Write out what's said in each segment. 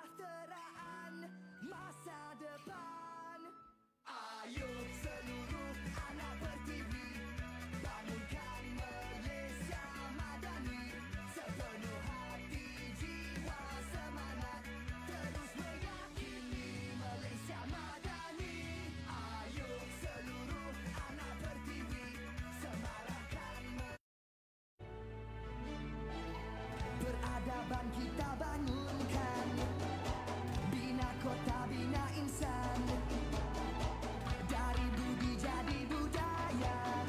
kesejahteraan masa depan. Ayo seluruh anak Pertiwi, bangunkan Malaysia Madani. Sepenuh hati, jiwa, semangat, terus meyakini Malaysia Madani. Ayo seluruh anak Pertiwi, semarakkan peradaban kita bangunkan, bina kota, bina insan, dari budi jadi budaya,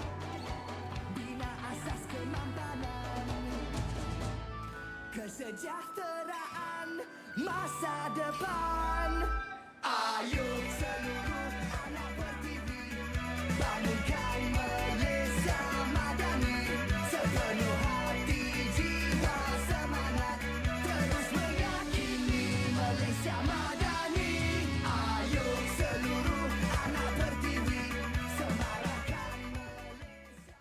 bina asas kemampanan, kesejahteraan masa depan. Ayo seluruh anak Pertiwi, bangunkan Malaysia Madani. Sepenuh hati, jiwa, semangat, terus meyakini Malaysia Madani. Ayo seluruh anak Pertiwi, semarakkan Malaysia.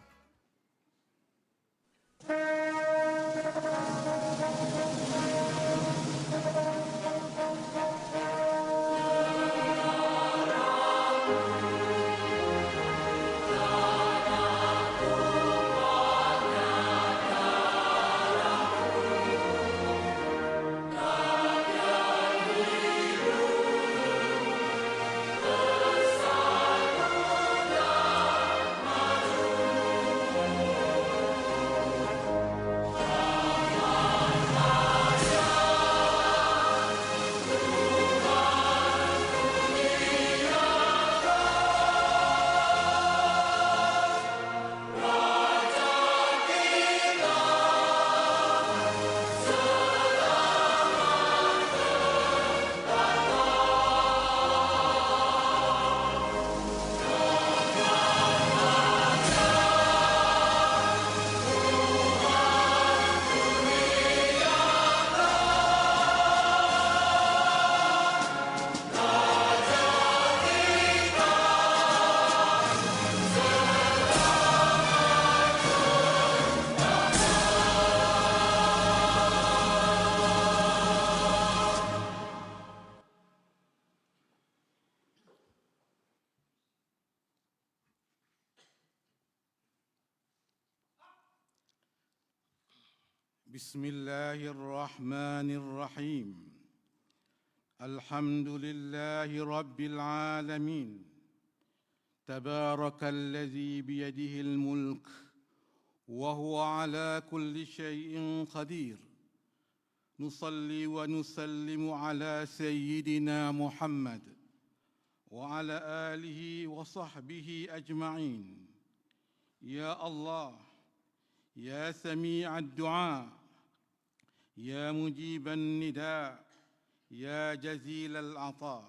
بسم الله الرحمن الرحيم. الحمد لله رب العالمين. تبارك الذي بيده الملك وهو على كل شيء قدير. نصلي ونسلم على سيدنا محمد وعلى آله وصحبه أجمعين. يا الله، يا سميع الدعاء، يا مجيب النداء، ya jazil al-ata.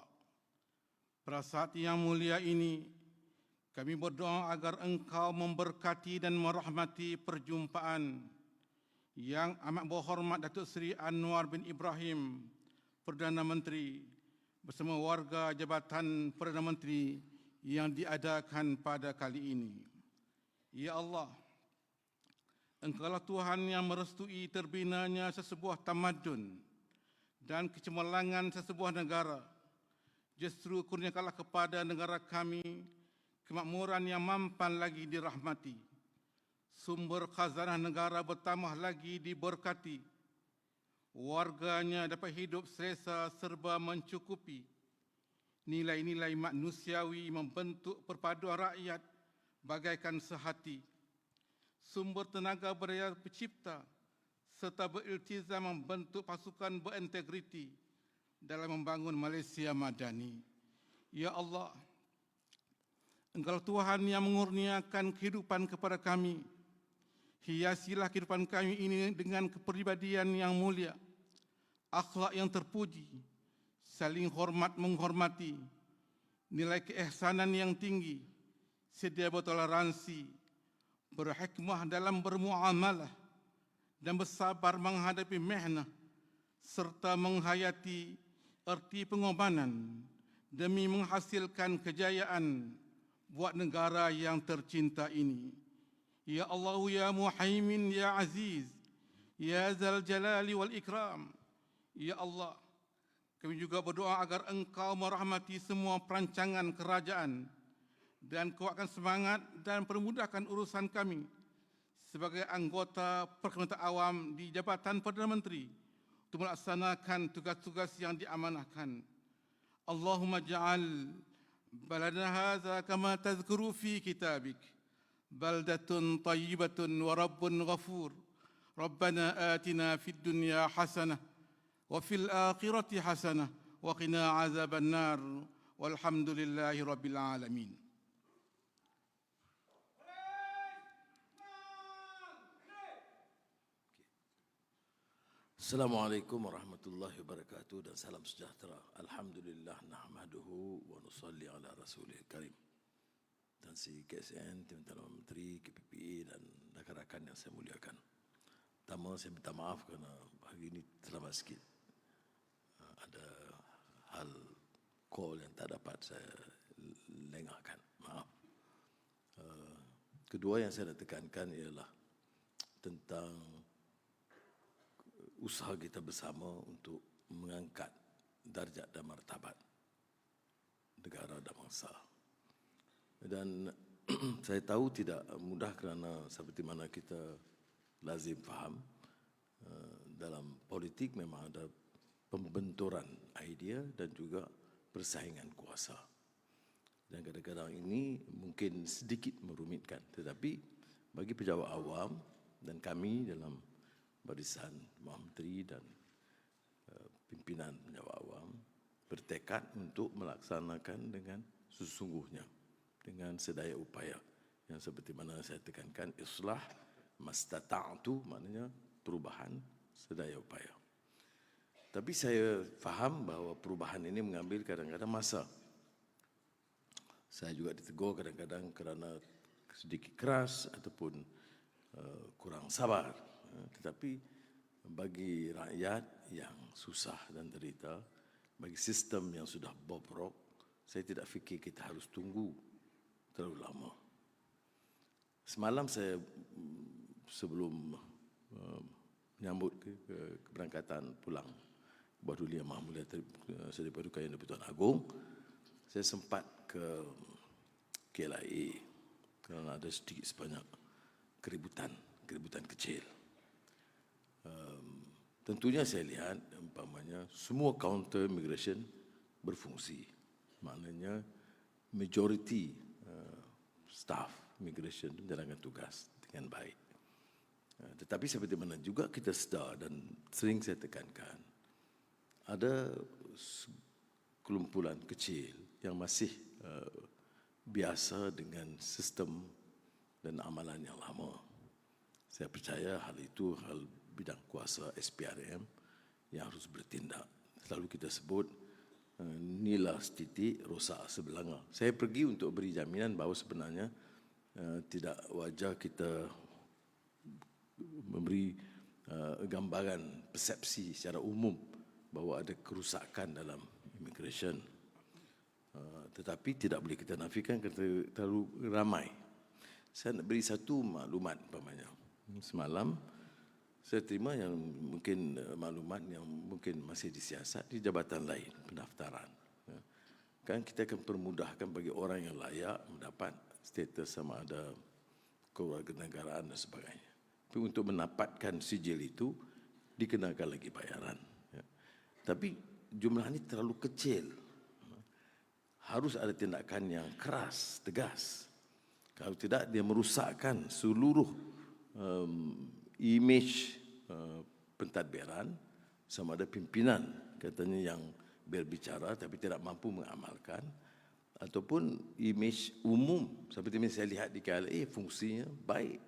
Pada saat yang mulia ini, kami berdoa agar Engkau memberkati dan merahmati perjumpaan yang amat berhormat Datuk Seri Anwar bin Ibrahim, Perdana Menteri, bersama warga Jabatan Perdana Menteri yang diadakan pada kali ini. Ya Allah, Engkaulah Tuhan yang merestui terbinanya sesebuah tamadun dan kecemerlangan sesebuah negara. Justru kurniakanlah kepada negara kami kemakmuran yang mampan lagi dirahmati. Sumber khazanah negara bertambah lagi diberkati. Warganya dapat hidup selesa serba mencukupi. Nilai-nilai manusiawi membentuk perpaduan rakyat bagaikan sehati. Sumber tenaga berdaya pencipta serta beriltizam membentuk pasukan berintegriti dalam membangun Malaysia Madani. Ya Allah, Engkau Tuhan yang mengurniakan kehidupan kepada kami. Hiasilah kehidupan kami ini dengan kepribadian yang mulia, akhlak yang terpuji, saling hormat menghormati, nilai keihsanan yang tinggi, sedia bertoleransi, berhikmah dalam bermuamalah dan bersabar menghadapi mihnah serta menghayati erti pengorbanan demi menghasilkan kejayaan buat negara yang tercinta ini. Ya Allah, ya Muhaimin, ya Aziz, ya Zal Jalali wal Ikram. Ya Allah, Kami juga berdoa agar Engkau merahmati semua perancangan kerajaan dan kuatkan semangat dan permudahkan urusan kami sebagai anggota Perkhidmatan Awam di Jabatan Perdana Menteri untuk melaksanakan tugas-tugas yang diamanahkan. Allahumma ja'al baladana hadza kama tazkuru fi kitabik baldatun tayyibatun wa rabbun ghafur. Rabbana atina fid dunya hasanah wa fil akhirati hasanah wa qina azaban nar walhamdulillahi rabbil alamin. Assalamualaikum warahmatullahi wabarakatuh dan salam sejahtera. Alhamdulillah nahmaduhu wa nusalli ala rasulil karim. Dan si KSN, Tim Perdana Menteri, KPPI dan rakan-rakan yang saya muliakan. Pertama, saya minta maaf kerana hari ini terlambat sikit. Ada hal call yang tak dapat saya lengahkan. Maaf. Kedua yang saya nak tekankan ialah tentang usaha kita bersama untuk mengangkat darjat dan martabat negara dan bangsa. Dan saya tahu tidak mudah kerana seperti mana kita lazim faham, dalam politik memang ada pembenturan idea dan juga persaingan kuasa. Dan kadang-kadang ini mungkin sedikit merumitkan, tetapi bagi pejabat awam dan kami dalam barisan menteri dan pimpinan pejabat awam bertekad untuk melaksanakan dengan sesungguhnya, dengan sedaya upaya yang seperti mana saya tekankan, islah mastata'tu, maknanya perubahan sedaya upaya. Tapi saya faham bahawa perubahan ini mengambil kadang-kadang masa. Saya juga ditegur kadang-kadang kerana sedikit keras ataupun kurang sabar. Tetapi bagi rakyat yang susah dan derita, bagi sistem yang sudah bobrok, saya tidak fikir kita harus tunggu terlalu lama. Semalam saya sebelum menyambut keberangkatan pulang Buah Duli Yang Maha Mulia Seri Paduka Yang di-Pertuan Agong, saya sempat ke KLIA kerana ada sedikit sebanyak keributan kecil. Tentunya saya lihat umpamanya semua kaunter immigration berfungsi. Maknanya majoriti staff immigration menjalankan tugas dengan baik. Tetapi seperti mana juga kita sedar dan sering saya tekankan, ada kelumpulan kecil yang masih biasa dengan sistem dan amalan yang lama. Saya percaya hal itu hal bidang kuasa SPRM yang harus bertindak. Selalu kita sebut nila setitik, rosak sebelanga. Saya pergi untuk beri jaminan bahawa sebenarnya tidak wajar kita memberi gambaran persepsi secara umum bahawa ada kerusakan dalam immigration. Tetapi tidak boleh kita nafikan kerana terlalu ramai. Saya nak beri satu maklumat umpamanya. Semalam saya terima yang mungkin maklumat yang mungkin masih disiasat di jabatan lain, pendaftaran. Kan kita akan permudahkan bagi orang yang layak mendapat status sama ada kewarganegaraan dan sebagainya. Tapi untuk mendapatkan sijil itu dikenakan lagi bayaran. Tapi jumlah ini terlalu kecil. Harus ada tindakan yang keras, tegas. Kalau tidak dia merosakkan seluruh image pentadbiran, sama ada pimpinan katanya yang berbicara tapi tidak mampu mengamalkan, ataupun image umum seperti yang saya lihat di KLA fungsinya baik.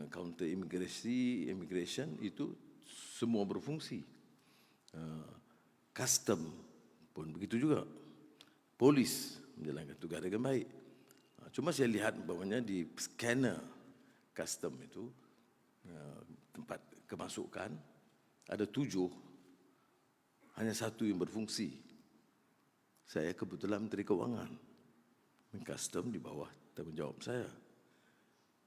Counter immigration itu semua berfungsi. Custom pun begitu juga. Polis menjalankan tugas dengan baik. Cuma saya lihat bahawanya di scanner custom itu tempat kemasukan ada 7, hanya 1 yang berfungsi. Saya kebetulan Menteri Kewangan, custom di bawah tanggungjawab saya.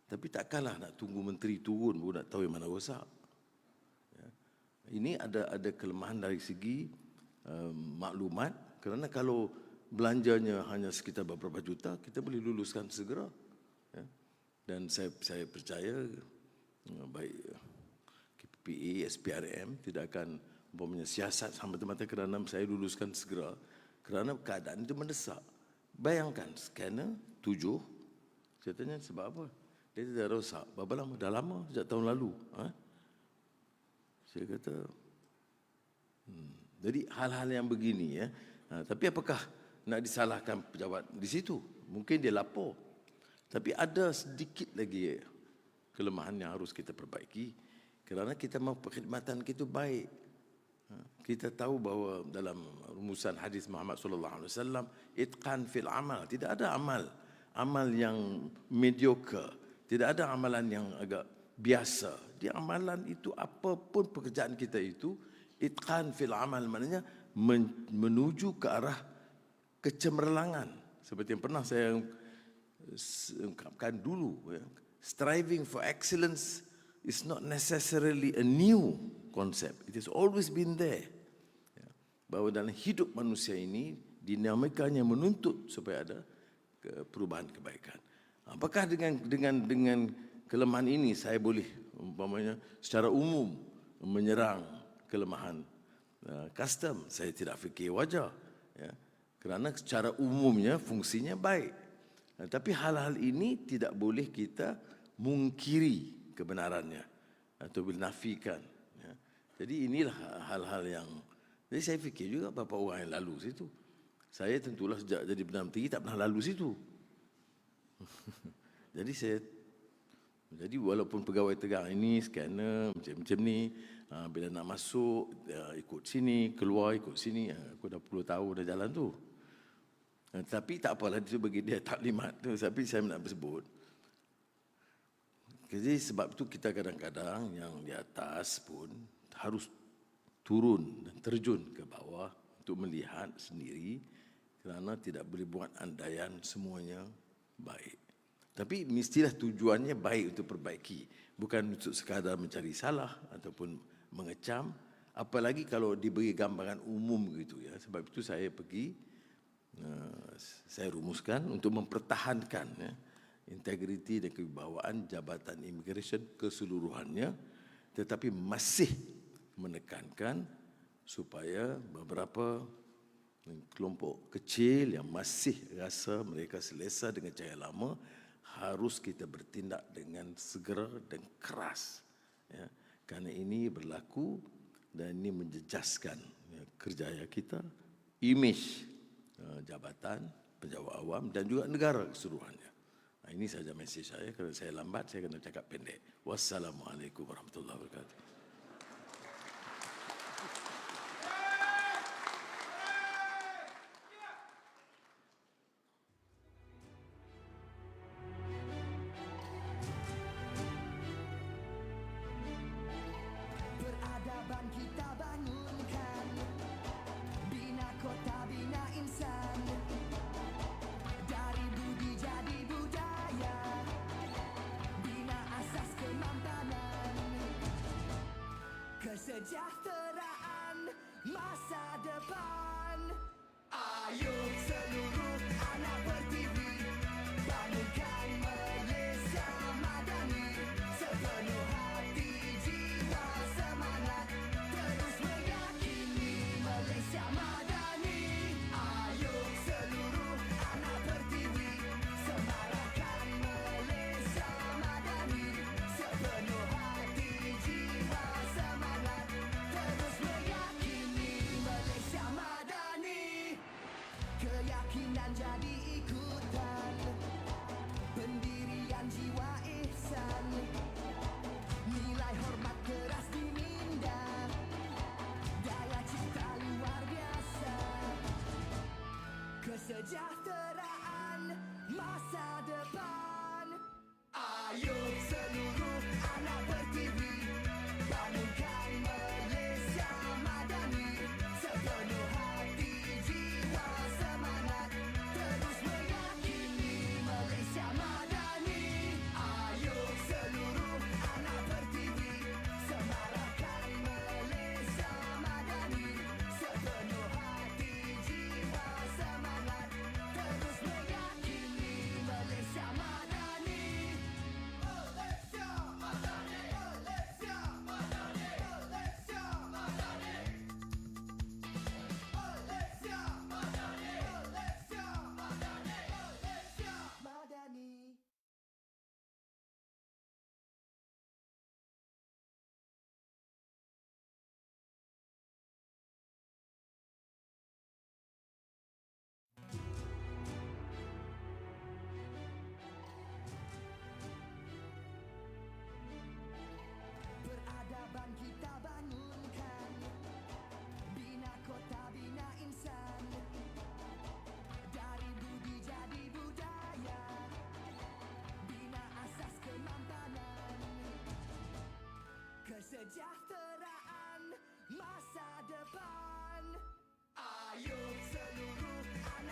Tapi takkanlah nak tunggu menteri turun baru nak tahu yang mana rosak. Ini ada kelemahan dari segi maklumat, kerana kalau belanjanya hanya sekitar beberapa juta, kita boleh luluskan segera. Ya. Dan saya percaya baik KPPA, SPRM tidak akan umpamanya siasat semata-mata kerana saya luluskan segera, kerana keadaan itu mendesak. Bayangkan scanner 7, saya tanya sebab apa? Dia tidak rosak. Berapa lama? Dah lama, sejak tahun lalu. Saya kata, jadi hal-hal yang begini ya. Tapi apakah nak disalahkan pejabat di situ? Mungkin dia lapor. Tapi ada sedikit lagi kelemahan yang harus kita perbaiki, kerana kita mahu perkhidmatan kita baik. Kita tahu bahawa dalam rumusan hadis Muhammad sallallahu alaihi wasallam, itqan fil amal, tidak ada amal yang mediocre, tidak ada amalan yang agak biasa. Di amalan itu apapun pekerjaan kita itu, itqan fil amal maknanya menuju ke arah kecemerlangan. Seperti yang pernah saya ungkapkan dulu, ya. Striving for excellence is not necessarily a new concept. It has always been there. Ya. Bahawa dalam hidup manusia ini, dinamikanya menuntut supaya ada perubahan kebaikan. Apakah dengan kelemahan ini saya boleh umpamanya secara umum menyerang kelemahan custom? Saya tidak fikir wajar. Ya. Kerana secara umumnya fungsinya baik. Tapi hal-hal ini tidak boleh kita mungkiri kebenarannya atau menafikan. Ya. Jadi inilah hal-hal yang, jadi saya fikir juga beberapa orang yang lalu situ. Saya tentulah sejak jadi Perdana Menteri tak pernah lalu situ. Jadi walaupun pegawai tegang ini, scanner macam ni, bila nak masuk ikut sini, keluar ikut sini, aku dah 10 tahun dah jalan tu. Tapi tak apalah, itu bagi dia taklimat tu. Tapi saya nak bersebut, jadi sebab itu kita kadang-kadang yang di atas pun harus turun dan terjun ke bawah untuk melihat sendiri, kerana tidak boleh buat andaian semuanya baik. Tapi mestilah tujuannya baik untuk perbaiki, bukan untuk sekadar mencari salah ataupun mengecam. Apalagi kalau diberi gambaran umum gitu ya. Sebab itu saya rumuskan untuk mempertahankan ya, integriti dan kewibawaan Jabatan Immigration keseluruhannya, tetapi masih menekankan supaya beberapa kelompok kecil yang masih rasa mereka selesa dengan cara lama, harus kita bertindak dengan segera dan keras. Ya. Kerana ini berlaku dan ini menjejaskan ya, kerjaya kita, imej jabatan, pejabat awam dan juga negara keseluruhannya. Ini sahaja mesej saya. Kerana saya lambat, saya kena cakap pendek. Wassalamualaikum warahmatullahi wabarakatuh. Peradaban kita bangunkan, bina kota, bina insan. Dari budi jadi budaya, bina asas kemampanan. Kesejahteraan